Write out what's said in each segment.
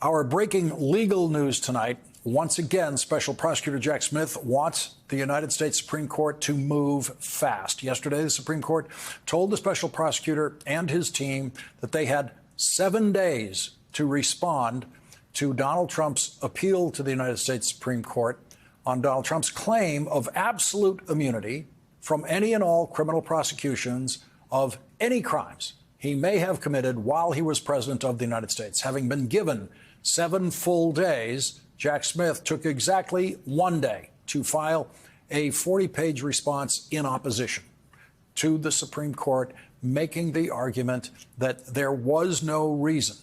Our breaking legal news tonight. Once again, Special Prosecutor Jack Smith wants the United States Supreme Court to move fast. Yesterday, the Supreme Court told the special prosecutor and his team that they had 7 days to respond to Donald Trump's appeal to the United States Supreme Court on Donald Trump's claim of absolute immunity from any and all criminal prosecutions of any crimes he may have committed while he was president of the United States. Having been given 7 full days, Jack Smith took exactly 1 day to file a 40-page response in opposition to the Supreme Court, making the argument that there was no reason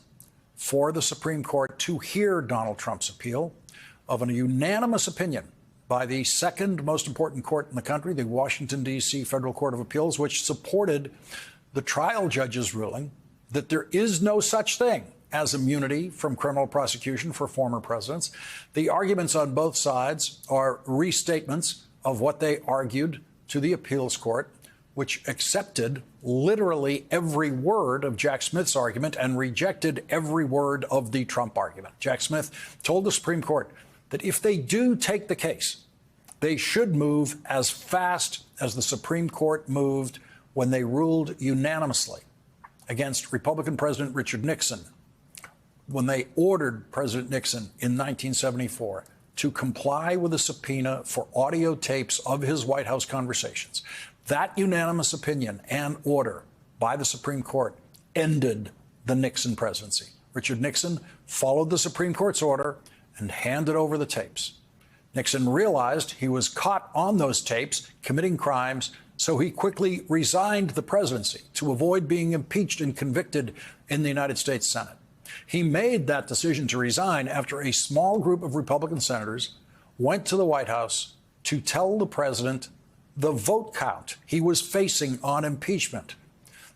for the Supreme Court to hear Donald Trump's appeal of a unanimous opinion by the second most important court in the country, the Washington, D.C. Federal Court of Appeals, which supported the trial judge's ruling that there is no such thing as immunity from criminal prosecution for former presidents. The arguments on both sides are restatements of what they argued to the appeals court, which accepted literally every word of Jack Smith's argument and rejected every word of the Trump argument. Jack Smith told the Supreme Court that if they do take the case, they should move as fast as the Supreme Court moved when they ruled unanimously against Republican President Richard Nixon, when they ordered President Nixon in 1974 to comply with a subpoena for audio tapes of his White House conversations. That unanimous opinion and order by the Supreme Court ended the Nixon presidency. Richard Nixon followed the Supreme Court's order and handed over the tapes. Nixon realized he was caught on those tapes committing crimes, so he quickly resigned the presidency to avoid being impeached and convicted in the United States Senate. He made that decision to resign after a small group of Republican senators went to the White House to tell the president the vote count he was facing on impeachment.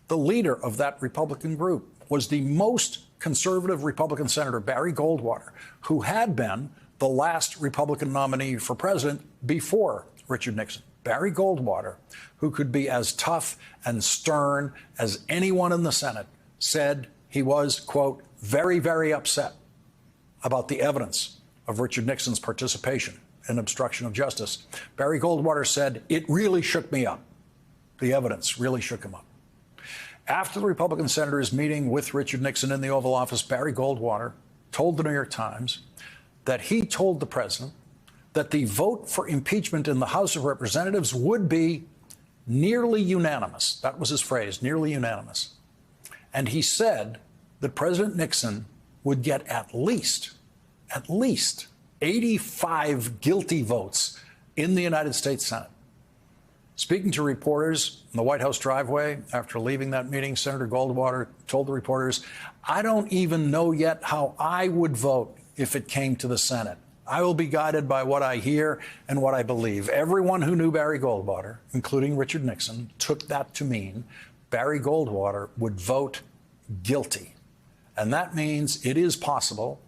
The leader of that Republican group was the most conservative Republican Senator Barry Goldwater, who had been the last Republican nominee for president before Richard Nixon. Barry Goldwater, who could be as tough and stern as anyone in the Senate, said he was, quote, very, very upset about the evidence of Richard Nixon's participation in obstruction of justice. Barry Goldwater said, it really shook me up. The evidence really shook him up. After the Republican senators meeting with Richard Nixon in the Oval Office, Barry Goldwater told the New York Times that he told the president that the vote for impeachment in the House of Representatives would be nearly unanimous. That was his phrase, nearly unanimous. And he said that President Nixon would get at least 85 guilty votes in the United States Senate. Speaking to reporters in the White House driveway after leaving that meeting, Senator Goldwater told the reporters, I don't even know yet how I would vote if it came to the Senate. I will be guided by what I hear and what I believe. Everyone who knew Barry Goldwater, including Richard Nixon, took that to mean Barry Goldwater would vote guilty. And that means it is possible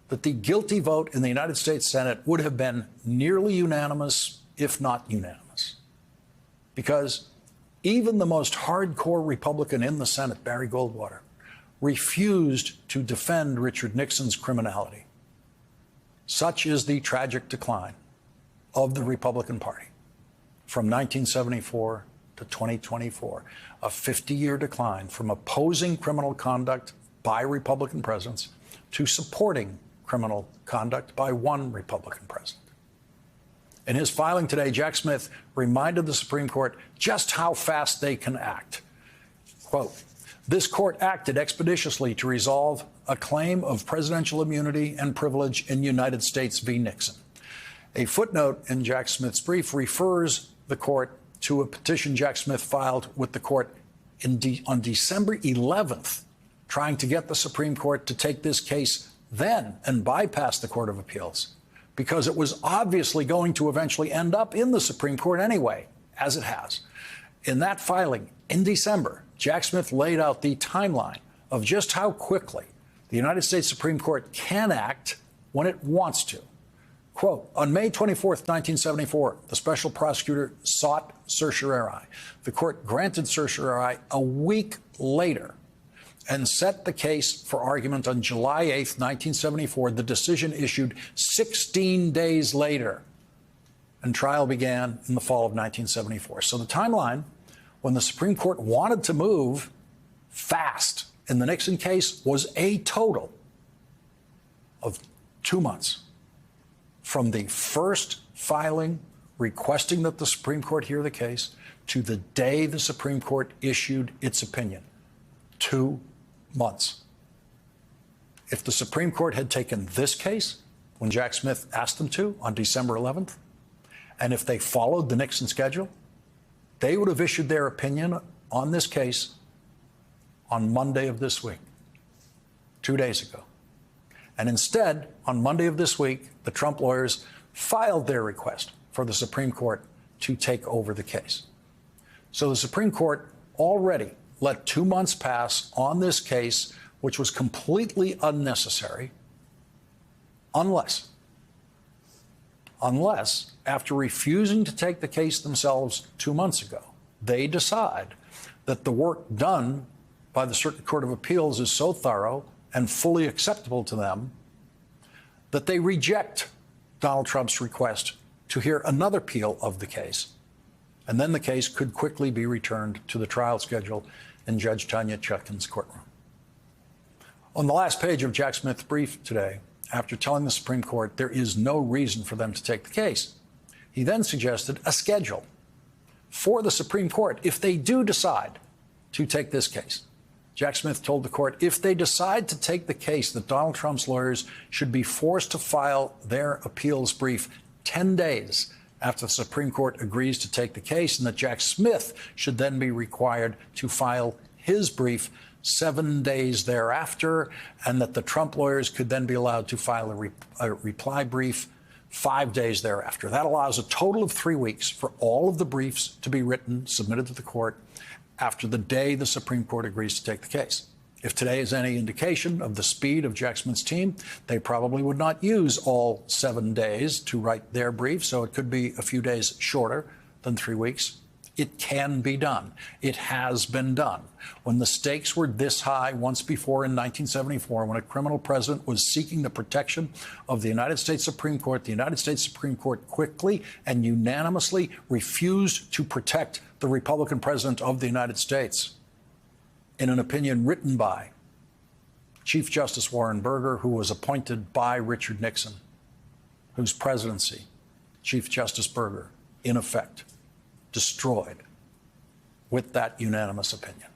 that the guilty vote in the United States Senate would have been nearly unanimous, if not unanimous. Because even the most hardcore Republican in the Senate, Barry Goldwater, refused to defend Richard Nixon's criminality. Such is the tragic decline of the Republican Party from 1974 to 2024, a 50-year decline from opposing criminal conduct by Republican presidents to supporting criminal conduct by one Republican president. In his filing today, Jack Smith reminded the Supreme Court just how fast they can act. Quote, this court acted expeditiously to resolve a claim of presidential immunity and privilege in United States v. Nixon. A footnote in Jack Smith's brief refers the court to a petition Jack Smith filed with the court on December 11th, trying to get the Supreme Court to take this case then and bypass the Court of Appeals, because it was obviously going to eventually end up in the Supreme Court anyway, as it has. In that filing in December, Jack Smith laid out the timeline of just how quickly the United States Supreme Court can act when it wants to. Quote, on May 24th, 1974, the special prosecutor sought certiorari. The court granted certiorari a week later. and set the case for argument on July 8th, 1974. The decision issued 16 days later, and trial began in the fall of 1974. So the timeline, when the Supreme Court wanted to move fast in the Nixon case, was a total of 2 months. From the first filing requesting that the Supreme Court hear the case to the day the Supreme Court issued its opinion. 2 months. If the Supreme Court had taken this case when Jack Smith asked them to on December 11th, and if they followed the Nixon schedule, they would have issued their opinion on this case on Monday of this week, 2 days ago. And instead, on Monday of this week, the Trump lawyers filed their request for the Supreme Court to take over the case. So the Supreme Court already let 2 months pass on this case, which was completely unnecessary, unless, after refusing to take the case themselves 2 months ago, they decide that the work done by the Circuit Court of Appeals is so thorough and fully acceptable to them that they reject Donald Trump's request to hear another appeal of the case. And then the case could quickly be returned to the trial schedule in Judge Tanya Chutkan's courtroom. On the last page of Jack Smith's brief today, after telling the Supreme Court there is no reason for them to take the case, he then suggested a schedule for the Supreme Court if they do decide to take this case. Jack Smith told the court if they decide to take the case, that Donald Trump's lawyers should be forced to file their appeals brief 10 days after the Supreme Court agrees to take the case, and that Jack Smith should then be required to file his brief 7 days thereafter, and that the Trump lawyers could then be allowed to file a reply brief 5 days thereafter. That allows a total of 3 weeks for all of the briefs to be written, submitted to the court, after the day the Supreme Court agrees to take the case. If today is any indication of the speed of Jack Smith's team, they probably would not use all 7 days to write their brief, so it could be a few days shorter than 3 weeks. It can be done. It has been done. When the stakes were this high once before in 1974, when a criminal president was seeking the protection of the United States Supreme Court, the United States Supreme Court quickly and unanimously refused to protect the Republican president of the United States in an opinion written by Chief Justice Warren Burger, who was appointed by Richard Nixon, whose presidency Chief Justice Burger, in effect, destroyed with that unanimous opinion.